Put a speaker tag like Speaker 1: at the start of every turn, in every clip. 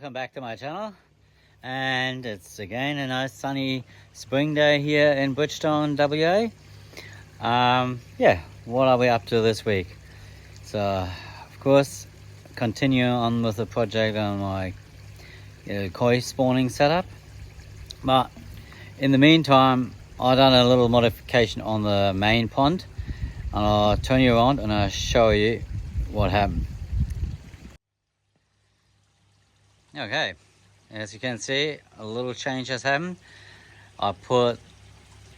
Speaker 1: welcome back to my channel. And it's again a nice sunny spring day here in Bridgestone, WA. Yeah, what are we up to this week? So, of course, continue on with the project on my koi spawning setup. But in the meantime, I've done a little modification on the main pond. And I'll turn you around and I'll show you what happened. Okay, as you can see, a little change has happened. I put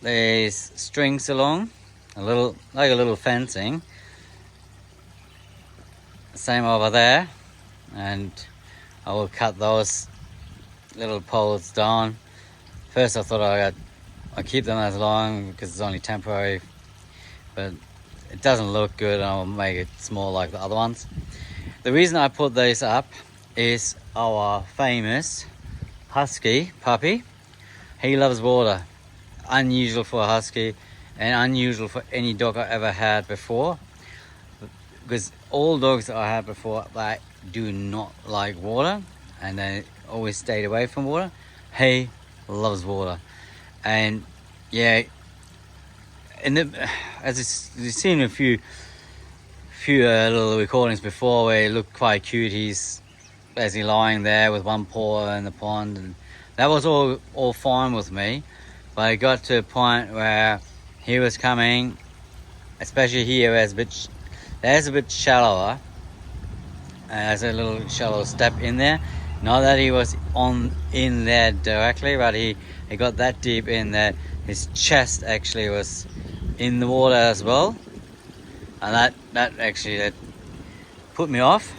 Speaker 1: these strings along, like a little fencing. Same over there, and I will cut those little poles down. First I thought I'd keep them as long because it's only temporary, but it doesn't look good and I'll make it small like the other ones. The reason I put these up is our famous husky puppy. He loves water. Unusual for a husky and unusual for any dog I ever had before, because all dogs that I had before, they do not like water and they always stayed away from water. He loves water. And yeah, as you've seen a few little recordings before where he looked quite cute. He's basically lying there with one paw in the pond, and that was all fine with me. But it got to a point where he was coming, especially here, there's a bit shallower. There's a little shallow step in there. Not that he was in there directly, but he got that deep in that his chest actually was in the water as well, and that actually put me off.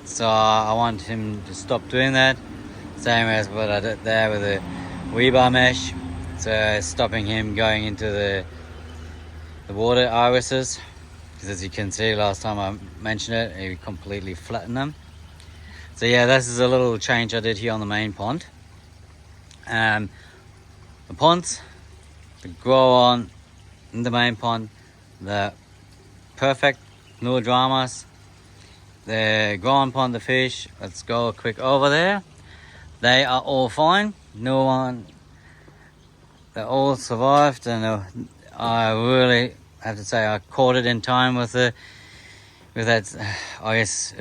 Speaker 1: So I want him to stop doing that, same as what I did there with the rebar mesh. So stopping him going into the water irises, because as you can see, last time I mentioned it, he completely flattened them. So yeah, this is a little change I did here on the main pond. The ponds that grow on in the main pond, they're perfect, no dramas. The growing pond, the fish, let's go quick over there. They are all fine. No one, they all survived, and I really have to say I caught it in time with that, I guess,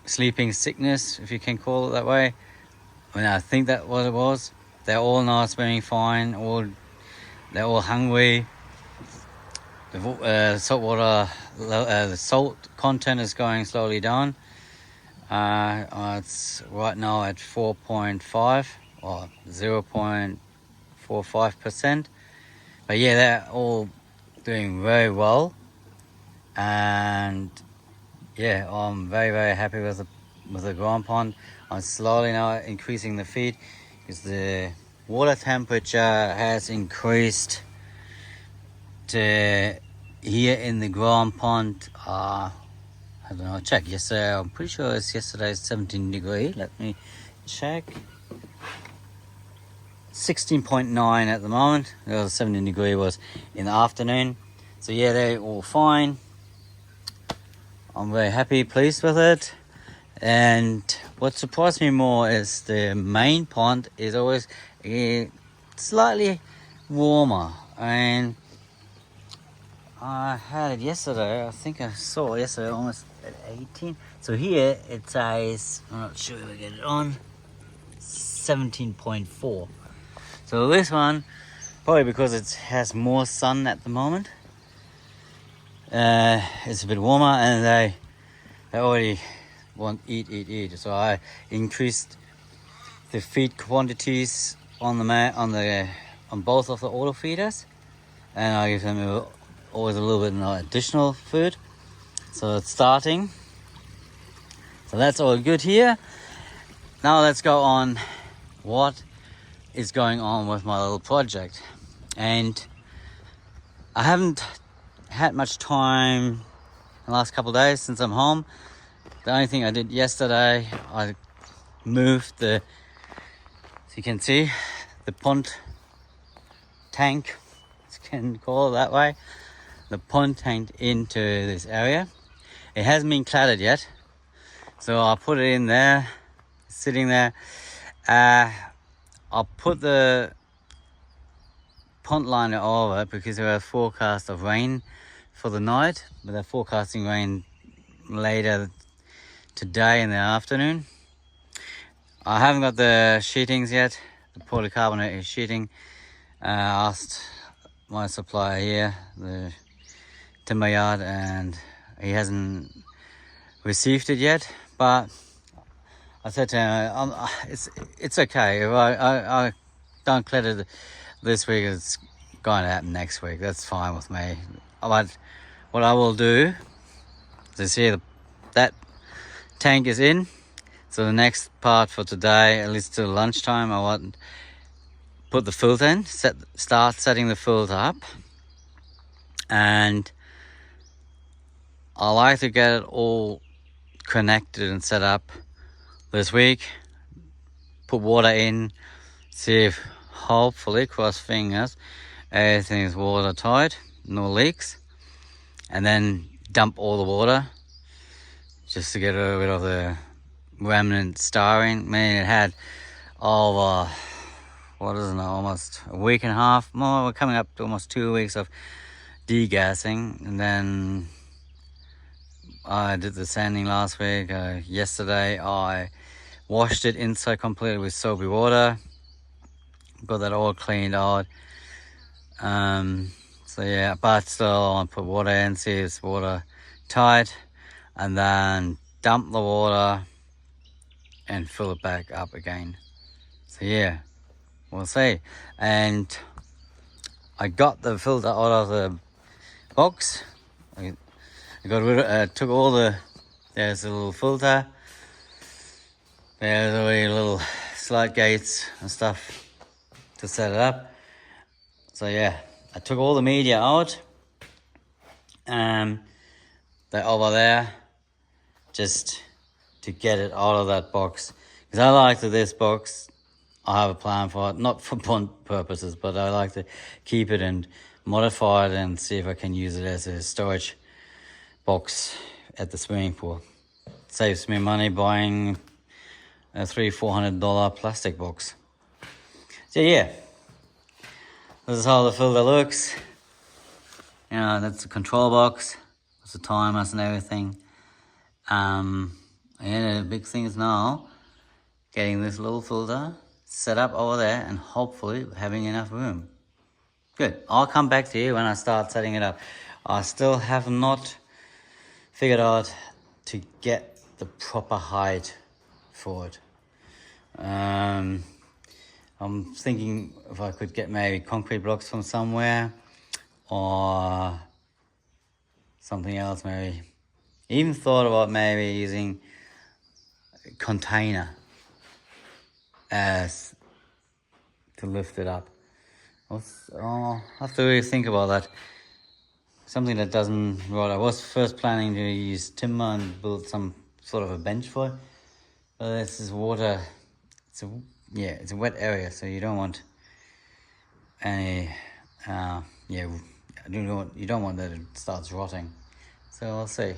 Speaker 1: sleeping sickness, if you can call it that way. I mean, I think that's what it was. They're all now swimming fine. They're all hungry. The the salt content is going slowly down. It's right now at 4.5 or 0.45%. But yeah, they're all doing very well, and yeah, I'm very, very happy with the ground pond. I'm slowly now increasing the feed because the water temperature has increased to here in the ground pond. I don't know, check yesterday. I'm pretty sure it's yesterday's 17 degree. Let me check. 16.9 at the moment. The 17 degree was in the afternoon. So yeah, they're all fine. I'm very happy, pleased with it. And what surprised me more is the main pond is always slightly warmer. And I had it yesterday. I think I saw it yesterday almost at 18. So here it says, I'm not sure if I get it on, 17.4. So this one, probably because it has more sun at the moment, it's a bit warmer, and they already want eat. So I increased the feed quantities on both of the auto feeders, and I give them always a little bit of additional food. So it's starting. So that's all good here. Now let's go on what is going on with my little project. And I haven't had much time in the last couple of days since I'm home. The only thing I did yesterday, I moved as you can see, the pond tank, you can call it that way, the pond tank into this area. It hasn't been cladded yet, so I'll put it in there. sitting there. I'll put the pond liner over because we have a forecast of rain for the night, but they're forecasting rain later today in the afternoon. I haven't got the sheetings yet, the polycarbonate sheeting. I asked my supplier here, the timber yard, and he hasn't received it yet, but I said to him, it's okay. If I don't clear it this week, it's going to happen next week. That's fine with me. But what I will do is here, that tank is in. So the next part for today, at least till lunchtime, I want to put the filter in, start setting the filter up. And I like to get it all connected and set up this week. Put water in, see if hopefully, cross fingers, everything is watertight, no leaks. And then dump all the water just to get rid of the remnant styrene. I mean, it had over, what is it now, almost a week and a half, more, we're coming up to almost 2 weeks of degassing. And then I did the sanding last week. Yesterday I washed it inside completely with soapy water, got that all cleaned out. So yeah, but still I want to put water in, see if it's water tight, and then dump the water and fill it back up again. So yeah, we'll see. And I got the filter out of the box. I got rid of, took all the, there's a little filter, there's already little slide gates and stuff to set it up. So yeah, I took all the media out. They're over there just to get it out of that box. Because I like this box, I have a plan for it, not for pond purposes, but I like to keep it and modify it and see if I can use it as a storage box at the swimming pool. Saves me money buying a $300-400 plastic box. So yeah, this is how the filter looks. You know, that's the control box, that's the timers and everything. And the big thing is now getting this little filter set up over there and hopefully having enough room. Good, I'll come back to you when I start setting it up. I still have not figured out to get the proper height for it. I'm thinking if I could get maybe concrete blocks from somewhere or something else maybe. Even thought about maybe using a container as to lift it up. I'll have to really think about that. Something that doesn't rot. I was first planning to use timber and build some sort of a bench for it. But this is water. It's a wet area, so you don't want any. You don't want that it starts rotting. So I'll see.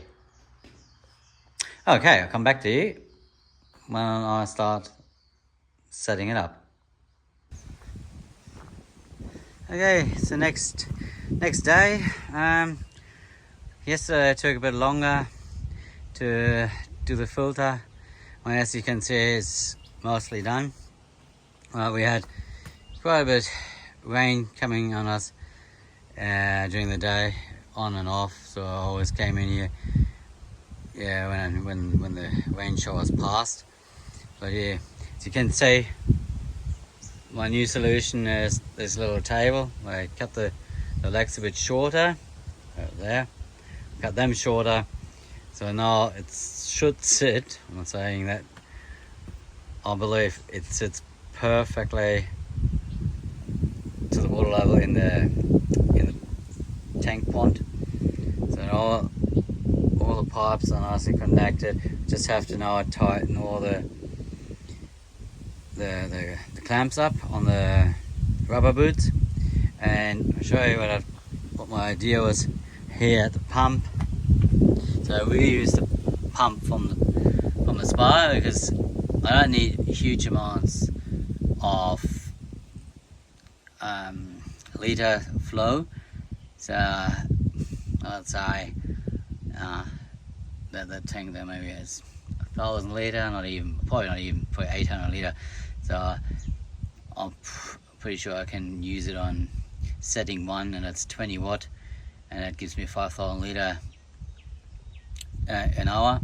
Speaker 1: Okay, I'll come back to you when I start setting it up. Okay, so next day. Yesterday it took a bit longer to do the filter. Well, as you can see, it's mostly done. We had quite a bit rain coming on us during the day, on and off. So I always came in here, when the rain showers passed. But yeah, as you can see, my new solution is this little table. I cut the legs a bit shorter, right there. Cut them shorter, so now it should sit. I'm not saying that. I believe it sits perfectly to the water level in the tank pond. So all the pipes are nicely connected. Just have to now tighten all the clamps up on the rubber boots, and I'll show you what my idea was here at the pump. So we use the pump from the spa because I don't need huge amounts of liter flow, so I'd say that the tank there maybe has 1,000 liter, probably not even 800 liter, so I'm pretty sure I can use it on setting 1, and it's 20 watt, and that gives me 5,000 liter an hour.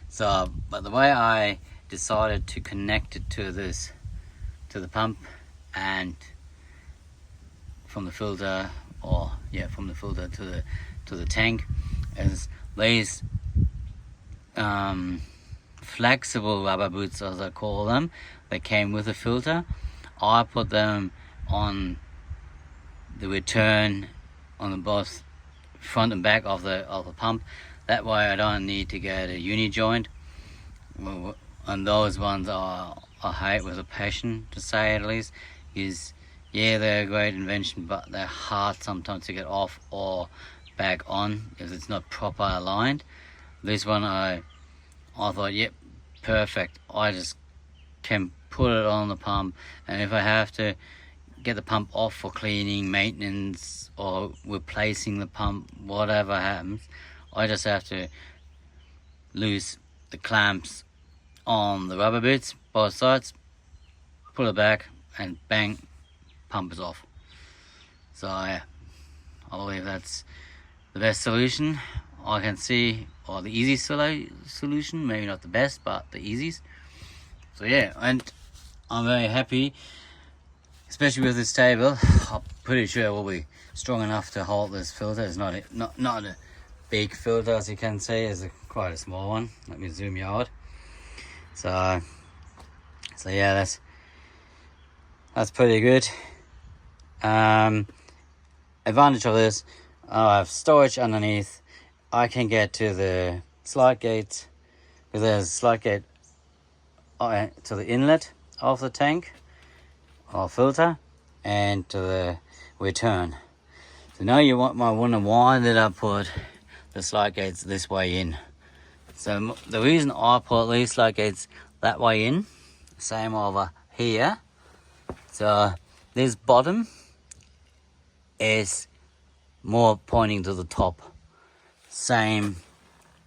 Speaker 1: So, but the way I decided to connect it to the pump and from the filter, from the filter to the tank, is these flexible rubber boots, as I call them. They came with a filter. I put them on the return on the both front and back of the pump. That way I don't need to get a uni joint. And those ones I hate with a passion, to say at least. Is they're a great invention, but they're hard sometimes to get off or back on if it's not proper aligned. This one I thought, yep, perfect. I just can put it on the pump, and if I have to get the pump off for cleaning, maintenance, or replacing the pump, whatever happens, I just have to loose the clamps on the rubber boots, both sides, pull it back, and bang, pump is off. So yeah, I believe that's the best solution I can see, or the easiest solution, maybe not the best, but the easiest. So yeah, and I'm very happy, especially with this table. I'm pretty sure it will be strong enough to hold this filter. It's not a big filter, as you can see. It's quite a small one. Let me zoom you out. So yeah, that's pretty good. Advantage of this, I have storage underneath. I can get to the slide gate, because there's a slide gate to the inlet of the tank or filter, and to the return. So now you might wonder, why did I put the slide gates this way in? So the reason I put these slide gates that way in, same over here. So this bottom is more pointing to the top. Same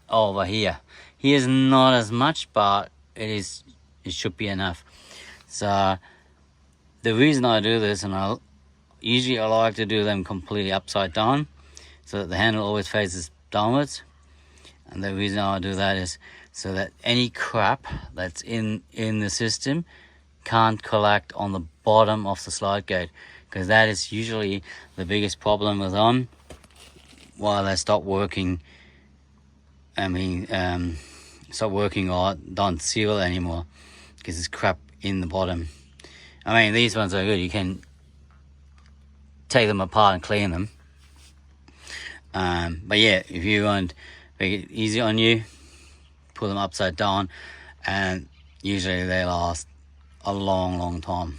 Speaker 1: over here. Here's not as much, but it should be enough. So the reason I do this, and I like to do them completely upside down, so that the handle always faces downwards. And the reason I do that is so that any crap that's in the system can't collect on the bottom of the slide gate, because that is usually the biggest problem with them while they stop working. Stop working or don't seal anymore, because there's crap in the bottom. I mean, these ones are good. You can take them apart and clean them. But yeah, if you want to make it easy on you, put them upside down, and usually they last a long time.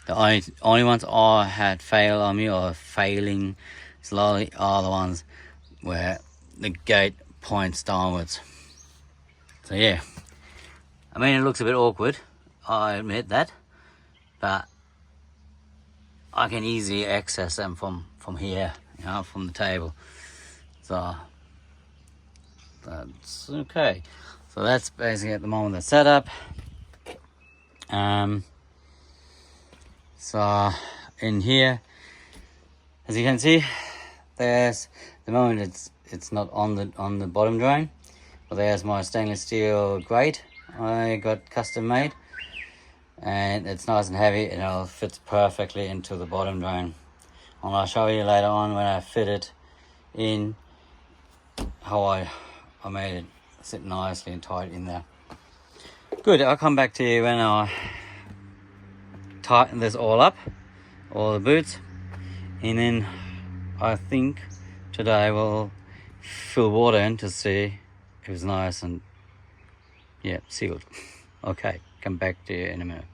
Speaker 1: The only ones I had fail on me, or failing slowly, are the ones where the gate points downwards. So yeah, I mean, it looks a bit awkward, I admit that, but I can easily access them from here, from the table. So that's okay. So that's basically at the moment the setup. So in here, as you can see, there's the moment it's not on the bottom drain, but there's my stainless steel grate I got custom made, and it's nice and heavy, and it fits perfectly into the bottom drain. And I'll show you later on when I fit it in how I made it sit nicely and tight in there. Good, I'll come back to you when I tighten this all up, all the boots, and then I think today we'll fill water in to see if it's nice and sealed. Okay, come back to you in a minute.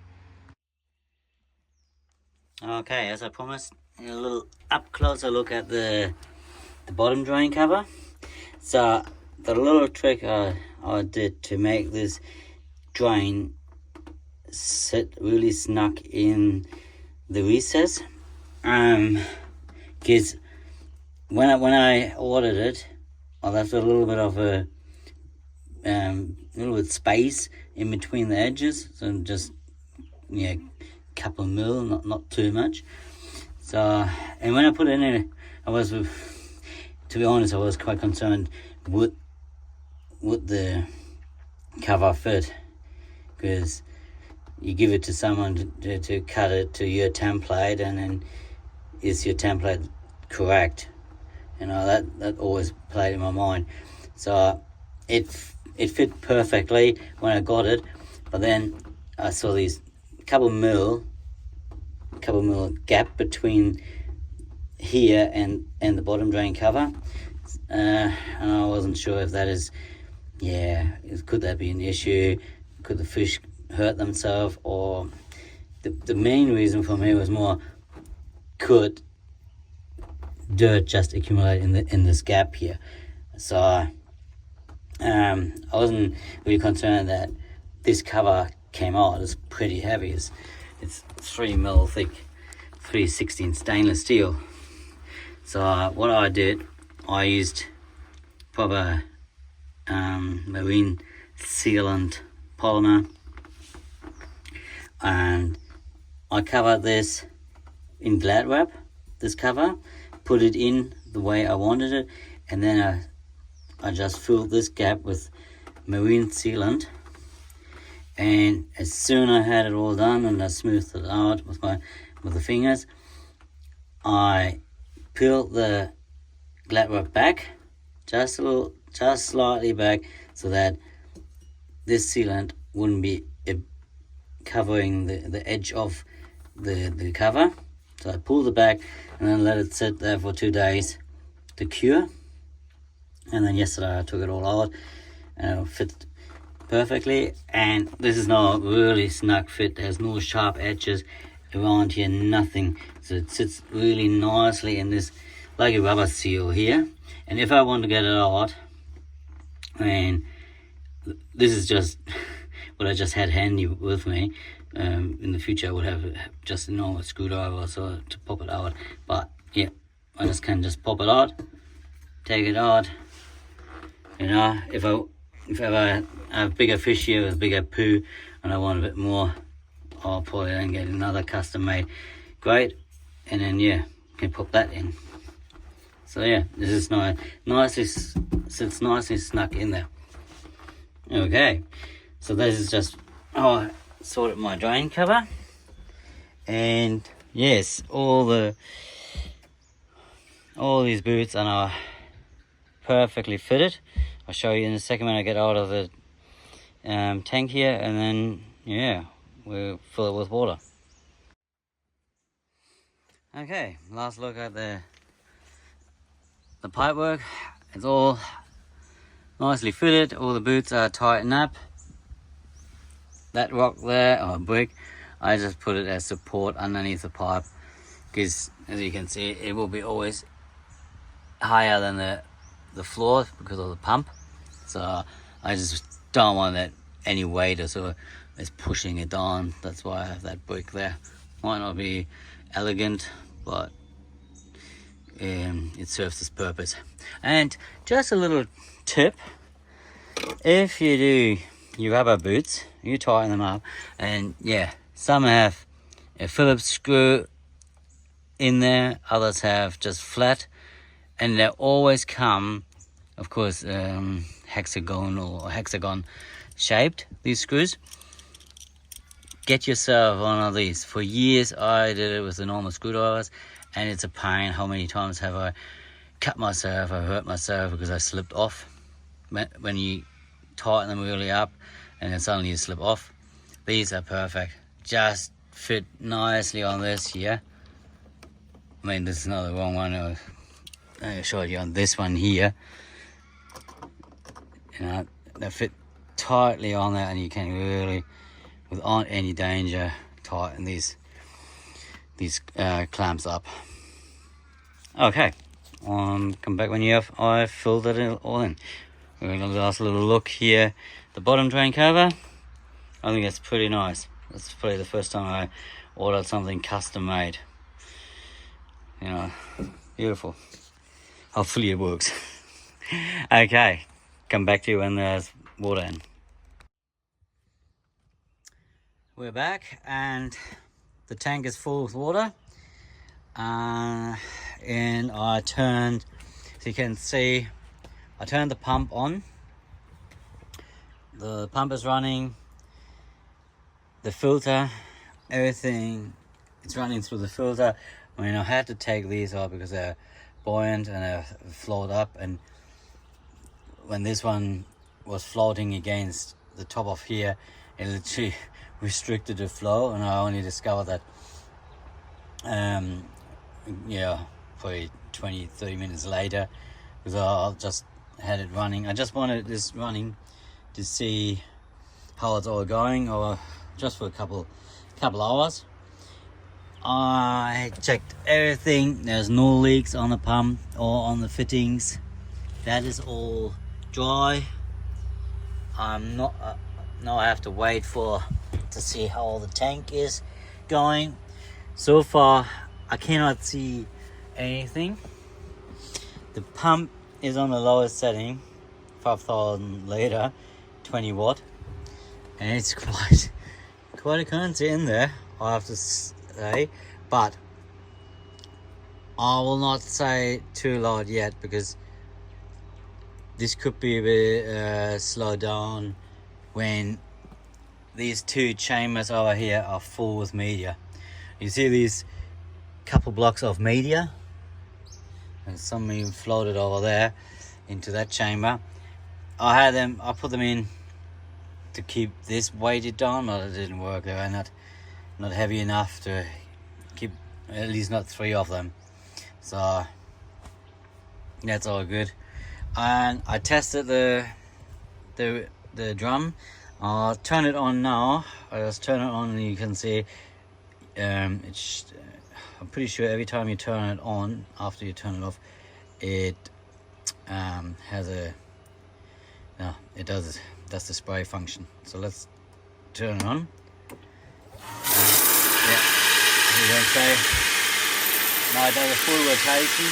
Speaker 1: Okay, as I promised, a little up closer look at the bottom drain cover. So the little trick I did to make this drain
Speaker 2: sit really snug in the recess. Because when I ordered it, I left a little bit of a little bit space in between the edges, so just couple of mil, not too much. So, and when I put it in, I was, to be honest, I was quite concerned would the cover fit, because you give it to someone to cut it to your template, and then is your template correct? That always played in my mind. So it fit perfectly when I got it, but then I saw these couple mil gap between here and the bottom drain cover, and I wasn't sure if that is, could that be an issue? Could the fish hurt themselves? Or the main reason for me was more, could dirt just accumulate in this gap here? So I wasn't really concerned that this cover came out. It's pretty heavy. It's 3 mil thick, 316 stainless steel. So what I did, I used proper marine sealant polymer, and I covered this in Glad Wrap, this cover, put it in the way I wanted it, and then I just filled this gap with marine sealant. And as soon as I had it all done and I smoothed it out with the fingers, I peeled the Glad Wrap back, just slightly back, so that this sealant wouldn't be covering the edge of the cover. So I pulled it back and then let it sit there for 2 days to cure. And then yesterday I took it all out and it fit perfectly. And this is now a really snug fit. There's no sharp edges around here, nothing. So it sits really nicely in this, like a rubber seal here. And if I want to get it out, this is just what I just had handy with me. In the future I would have just a normal screwdriver so to pop it out, but yeah, I just can just pop it out, take it out. If I have bigger fish here with bigger poo and I want a bit more, I'll probably then get another custom made grate, and then can pop that in. So this is sits nicely snug in there. Okay, so this is just how I sorted my drain cover, and yes, all these boots are now perfectly fitted. I'll show you in a second when I get out of the tank here, and then we'll fill it with water. Okay, last look at the pipe work. It's all nicely fitted. All the boots are tightened up. That rock there, or brick, I just put it as support underneath the pipe, because as you can see, it will be always higher than the floor because of the pump. So I just don't want that any weight or so is pushing it down. That's why I have that brick there. Might not be elegant, but it serves its purpose. And just a little tip, if you do your rubber boots, you tighten them up, and some have a Phillips screw in there, others have just flat, and they always come, of course, hexagonal or hexagon shaped, these screws. Get yourself one of these. For years I did it with the normal screwdrivers, and it's a pain. How many times have I cut myself, I hurt myself because I slipped off. When you tighten them really up and then suddenly you slip off. These are perfect, just fit nicely on this here. I mean, this is not the wrong one. I showed you on this one here. They fit tightly on there, and you can really, without any danger, tighten these clamps up. Okay, come back when I've filled it all in. We're going to last little look here. The bottom drain cover, I think it's pretty nice.
Speaker 1: That's probably the first time I ordered something custom made. You know, beautiful. Hopefully it works. Okay, come back to you when there's water in. We're back and the tank is full with water. And I turned, so you can see, I turned the pump on. The pump is running. The filter, everything, it's running through the filter. I mean, I had to take these off because they're buoyant and they're float up, and when this one was floating against the top of here, it literally restricted the flow, and I only discovered that yeah, probably 20-30 minutes later, because I just had it running. I just wanted this running to see how it's all going, or just for a couple hours. I checked everything. There's no leaks on the pump or on the fittings. That is all dry. I'm not now I have to wait to see how the tank is going. So far I cannot see anything. The pump is on the lowest setting, 5,000 liter, 20 watt, and it's quite a currency in there, I have to say, but I will not say too loud yet, because this could be a bit slowed down when these two chambers over here are full with media. You see these couple blocks of media, and some even floated over there into that chamber. I put them in to keep this weighted down, but it didn't work. They were not heavy enough to keep, at least not 3 of them. So that's all good. And I tested the drum. I'll turn it on now. I just turn it on and you can see I'm pretty sure every time you turn it on, after you turn it off, it has a, no, it does the spray function. So let's turn it on. Yeah, you can say now it does a full rotation.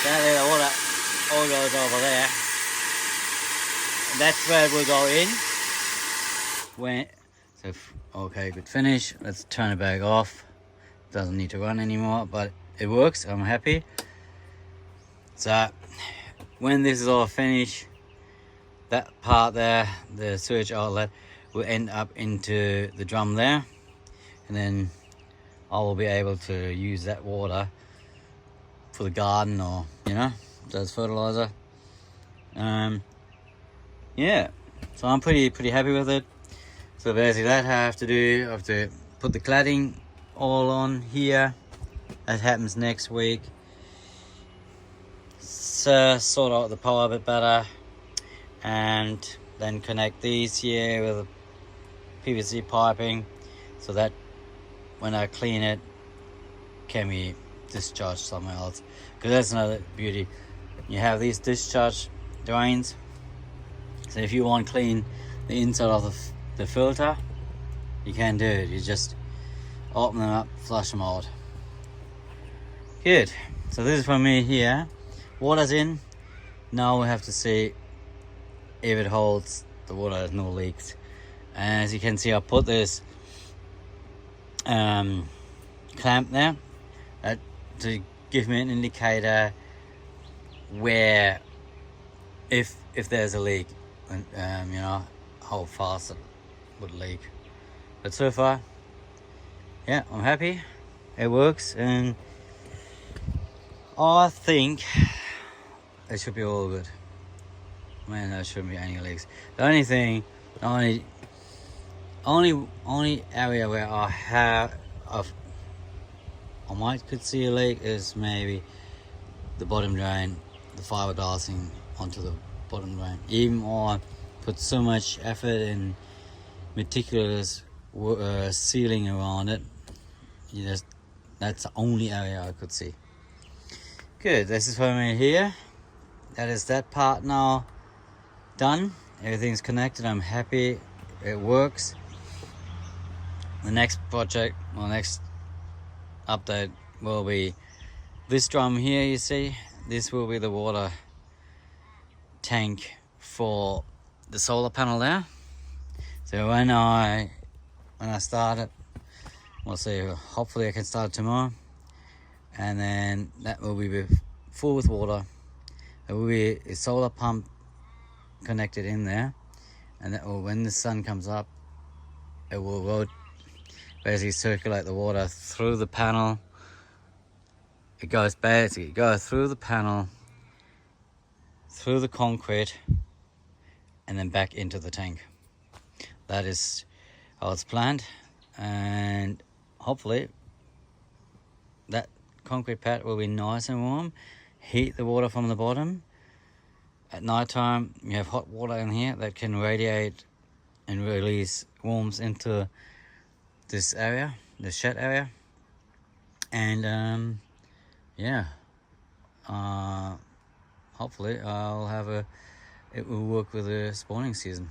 Speaker 1: That little water all goes over there. And that's where it will go in. Okay, good finish. Let's turn it back off. Doesn't need to run anymore, but it works. I'm happy. So when this is all finished, that part there, the sewage outlet, will end up into the drum there, and then I will be able to use that water for the garden, or as fertilizer. Yeah, so I'm pretty happy with it. So basically that I have to put the cladding all on here. That happens next week. So sort out the power a bit better, and then connect these here with PVC piping, so that when I clean it, can be discharged somewhere else. Because that's another beauty. You have these discharge drains, so if you want to clean the inside of the filter, you can do it. You just open them up, flush them out. Good. So this is for me here. Water's in. Now we have to see if it holds the water, has no leaks. And as you can see, I put this clamp there to give me an indicator where if there's a leak, and how fast it would leak. But so far, yeah, I'm happy. It works, and I think it should be all good. Man, there shouldn't be any leaks. The only thing, only area where I could see a leak is maybe the bottom drain, the fiberglassing onto the bottom drain. Even I put so much effort and meticulous sealing around it, that's the only area I could see. Good, this is for me here. That is that part now done. Everything's connected. I'm happy. it works. The next project or next update will be this drum here. You see, this will be the water tank for the solar panel there. So when I start it, we'll see, hopefully I can start tomorrow, and then that will be full with water. There will be a solar pump connected in there, and that will, when the sun comes up, it will basically circulate the water through the panel. It goes through the panel, through the concrete, and then back into the tank. That is how it's planned, and hopefully that concrete pad will be nice and warm. Heat the water from the bottom. At night time, you have hot water in here that can radiate and release warmth into this area, the shed area. And hopefully it will work with the spawning season.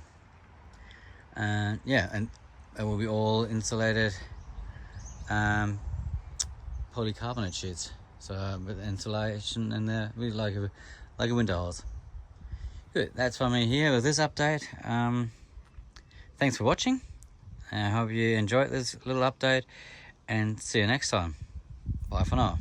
Speaker 1: And and it will be all insulated polycarbonate sheets, so with insulation in there, really like a winter hose. Good, that's from me here with this update. Thanks for watching. I hope you enjoyed this little update, and see you next time. Bye for now.